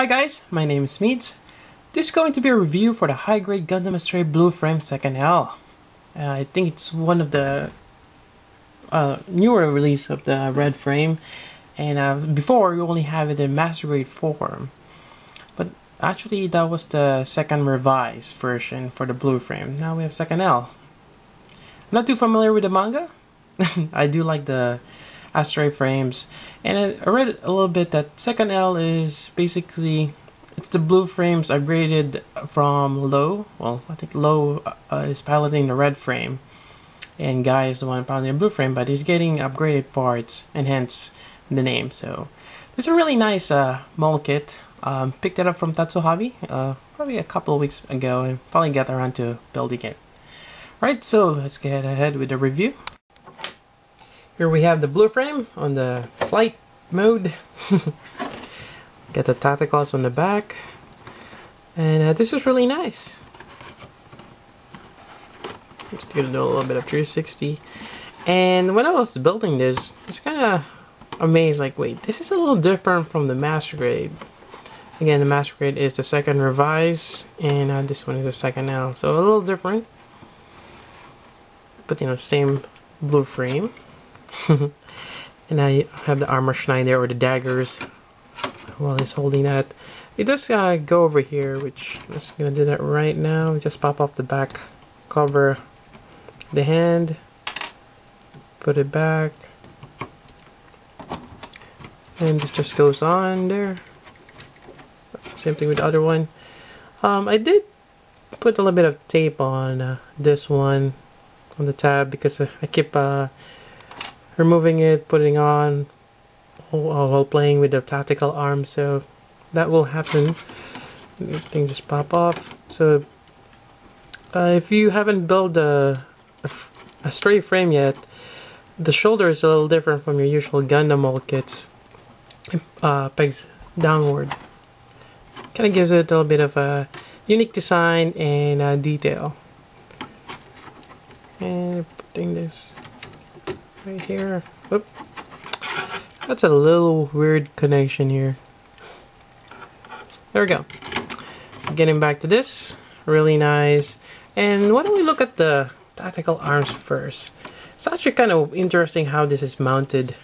Hi guys, my name is Meads. This is going to be a review for the high-grade Gundam Astray Blue Frame 2nd L. I think it's one of the newer release of the red frame, and before you only have it in master grade form. But actually that was the second revised version for the blue frame. Now we have 2nd L. I'm not too familiar with the manga. I do like the Astray frames, and I read a little bit that 2nd L is basically it's the blue frames upgraded from low. Well, I think low is piloting the red frame, and Guy is the one piloting the blue frame, but he's getting upgraded parts, and hence the name. So this is a really nice mold kit. Picked it up from Tatsu Hobby probably a couple of weeks ago, and finally got around to building it. Right, so let's get ahead with the review. Here we have the blue frame on the flight mode. Get the tacticals on the back, and this is really nice. I'm just gonna do a little bit of 360. And when I was building this, it's kind of amazed, like, wait, this is a little different from the master grade. Again, the master grade is the second revise, and this one is the 2nd L, so a little different. But you know, same blue frame. And I have the armor Schneider, or the daggers, while he's holding that. It does go over here, which I'm just gonna do that right now. Just pop off the back cover, the hand, put it back, and this just goes on there. Same thing with the other one. I did put a little bit of tape on this one on the tab, because I keep removing it, putting on while playing with the tactical arm, so that will happen. Thing just pop off. So if you haven't built a Astray frame yet, the shoulder is a little different from your usual Gundam mold kits. Pegs downward. Kind of gives it a little bit of a unique design and detail. And putting this right here. Oop. That's a little weird connection here. There we go. So getting back to this, really nice. And why don't we look at the tactical arms first? It's actually kind of interesting how this is mounted.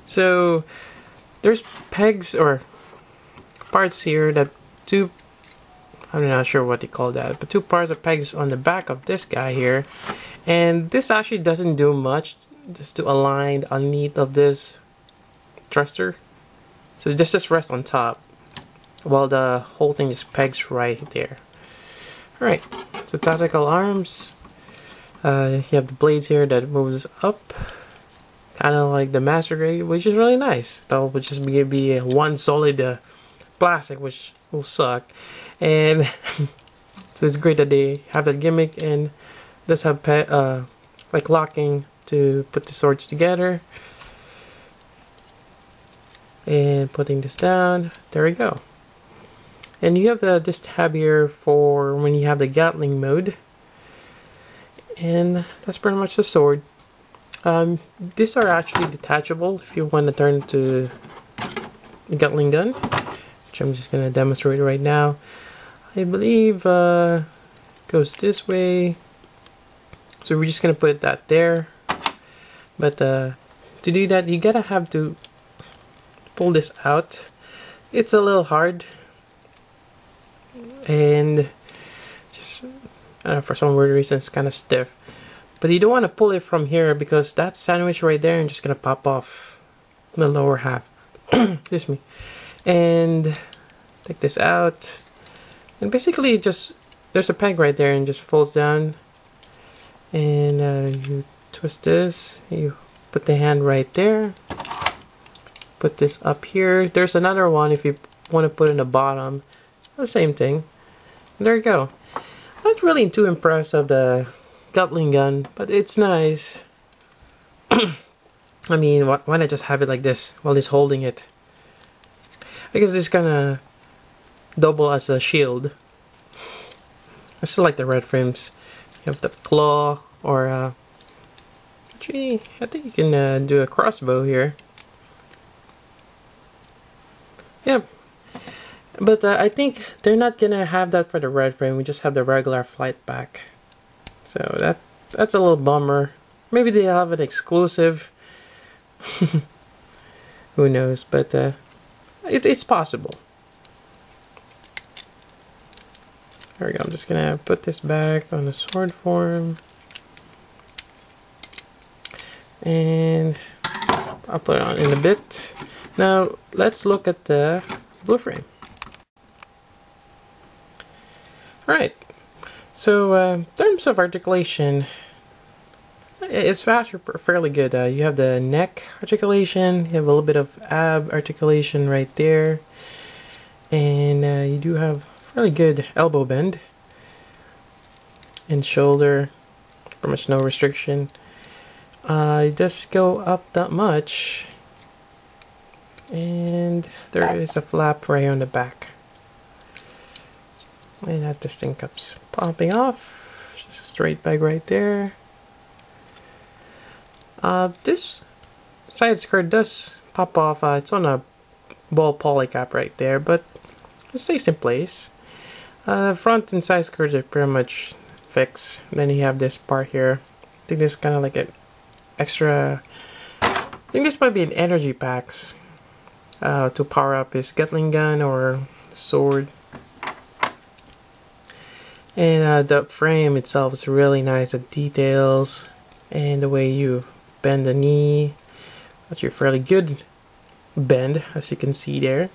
So there's pegs or parts here that I'm not sure what they call that, but two parts of pegs on the back of this guy here. And this actually doesn't do much, just to align underneath of this thruster. So just rest on top, while the whole thing just pegs right there. Alright, so tactical arms. You have the blades here that moves up, kind of like the master grade, which is really nice. That would just be one solid plastic, which will suck. And so it's great that they have that gimmick, and does have like locking to put the swords together. And putting this down, there we go. And you have this tab here for when you have the Gatling mode, and that's pretty much the sword. These are actually detachable if you want to turn it to the Gatling gun, which I'm just going to demonstrate right now. I believe goes this way, so we're just gonna put that there. But to do that, you gotta have to pull this out. It's a little hard, and just for some weird reason it's kind of stiff. But you don't want to pull it from here, because that's sandwiched right there and just gonna pop off the lower half. Excuse me. And take this out. And basically, just there's a peg right there, and just folds down, and you twist this. You put the hand right there. Put this up here. There's another one if you want to put in the bottom. The same thing. And there you go. Not really too impressed of the Gatling gun, but it's nice. I mean, why not just have it like this while he's holding it? Because this kind of double as a shield. I still like the red frames. You have the claw, or gee, I think you can do a crossbow here. Yeah, But I think they're not gonna have that for the red frame. We just have the regular flight pack. So that's a little bummer. Maybe they'll have an exclusive. Who knows? But it's possible. There we go. I'm just gonna put this back on the sword form. And I'll put it on in a bit. Now let's look at the blue frame. Alright, so in terms of articulation, it's actually fairly good. You have the neck articulation, you have a little bit of ab articulation right there, and you do have fairly good elbow bend and shoulder, pretty much no restriction. It does go up that much, and there is a flap right on the back. And that this thing comes popping off. Just a straight bag right there. This side skirt does pop off. It's on a ball poly cap right there, but it stays in place. Front and side skirts are pretty much fixed. Then you have this part here. I think this is kind of like an extra. I think this might be an energy packs to power up his Gatling gun or sword. And the frame itself is really nice. The details and the way you bend the knee. That's your fairly good bend, as you can see there.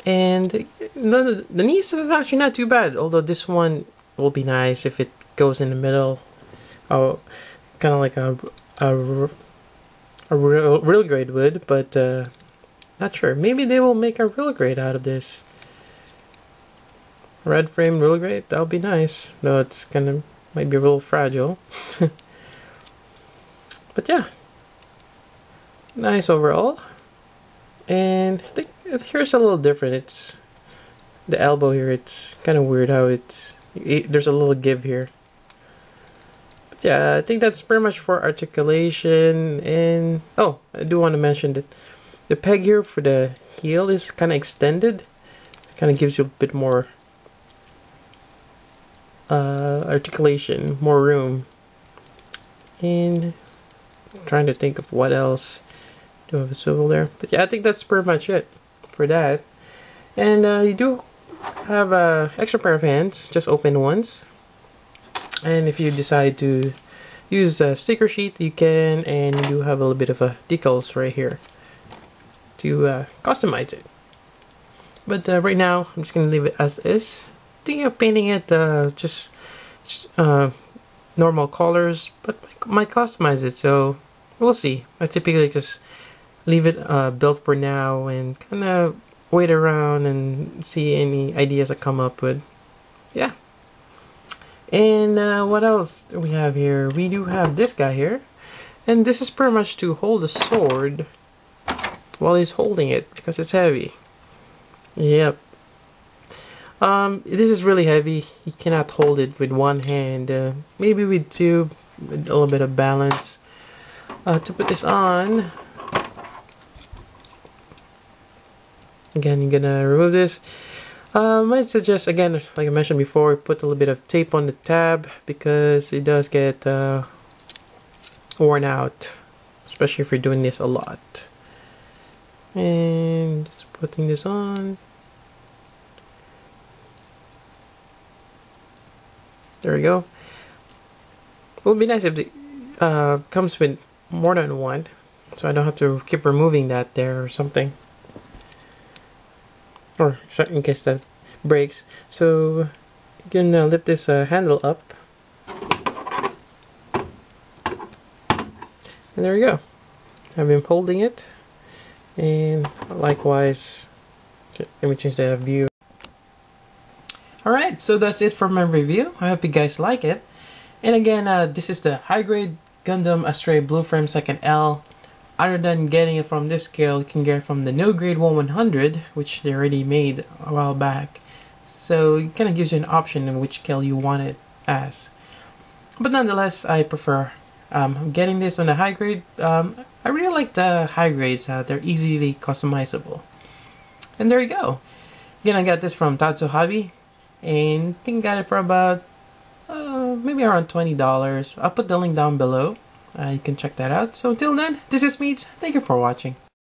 And the knees is actually not too bad. Although this one will be nice if it goes in the middle. Oh, kind of like a real grade would, but not sure. Maybe they will make a real grade out of this. Red frame real grade, that would be nice. Though it's might be a little fragile. But yeah, nice overall. And I think here's a little different. It's the elbow here. It's kind of weird how there's a little give here. But yeah, I think that's pretty much for articulation. And oh, I do want to mention that the peg here for the heel is kind of extended. It kind of gives you a bit more articulation, more room. And I'm trying to think of what else. Do have a swivel there, but yeah, I think that's pretty much it for that. And you do have a extra pair of hands, just open ones. And if you decide to use a sticker sheet, you can, and you do have a little bit of a decals right here to customize it. But right now, I'm just gonna leave it as is. Thinking of painting it just normal colors, but I might customize it, so we'll see. I typically just leave it built for now and kind of wait around and see any ideas I come up with. Yeah. And what else do we have here? We do have this guy here, and this is pretty much to hold the sword while he's holding it because it's heavy. Yep. This is really heavy. You cannot hold it with one hand. Maybe with two, with a little bit of balance. To put this on, again, you're gonna remove this. I might suggest, again, like I mentioned before, put a little bit of tape on the tab because it does get worn out, especially if you're doing this a lot. And just putting this on. There we go. It would be nice if it comes with more than one, so I don't have to keep removing that there or something. Or in case that breaks. So you can lift this handle up. And there we go. Have him holding it. And likewise, let me change the view. Alright, so that's it for my review. I hope you guys like it. And again, this is the high grade Gundam Astray Blue Frame 2nd L. Other than getting it from this scale, you can get it from the no grade 1/100, which they already made a while back. So it kind of gives you an option in which scale you want it as. But nonetheless, I prefer getting this on the high grade. I really like the high grades. They're easily customizable. And there you go. Again, I got this from Tatsu Hobby, and I think I got it for about maybe around $20. I'll put the link down below. You can check that out. So until then, this is Meats. Thank you for watching.